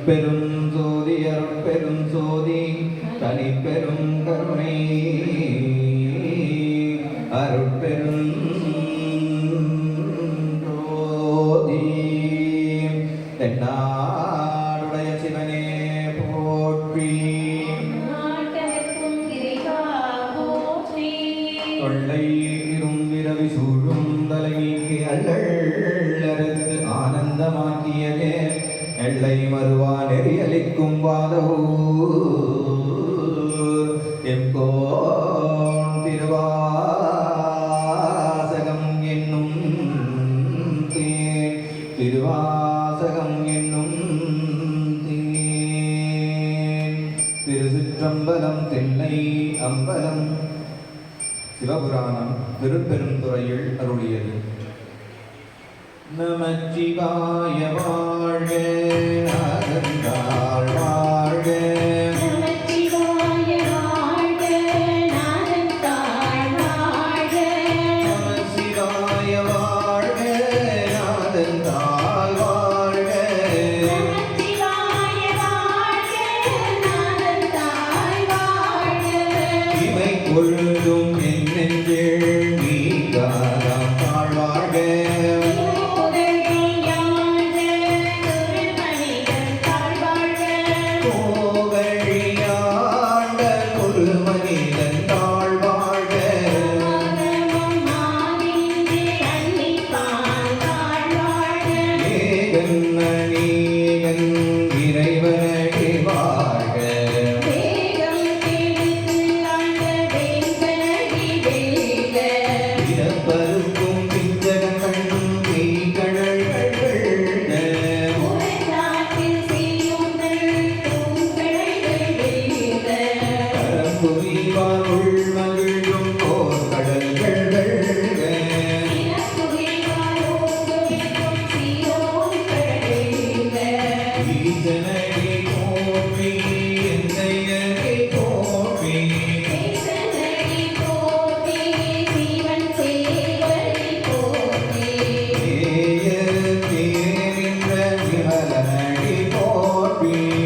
அருட்பெரும் ஜோதி அருட்பெரும் ஜோதி தனிப்பெரும் கருணை அருட்பெரும் ஜோதி தென்னாடுடைய சிவனே போற்றி தொல்லை இரும்பிரவி சூழும் தலைக்கு அள்ளற்கு ஆனந்தமாக்கியதே எல்லை மறுவா நெறியலிக்கும் வாதவூர் எம்கோன் திருவாசகம் என்னும் திருவாசகம் என்னும் திருச்சிற்றம்பலம் தென்னை அம்பலம் சிவபுராணம் திருப்பெருந்துறையில் அருளியது. நமச்சிவாய வாழ்க நாதந்தாள் வாழ்க நமச்சிவாய வாழ்க நாதந்தாள் வாழ்க நமச்சிவாய வாழ்க நாதந்தாள் வாழ்க நமச்சிவாய வாழ்க நாதந்தாள் வாழ்க இவை கொள்ளும் என் நெஞ்சில் நீங்காதாம் தாழ்வாழ்க Be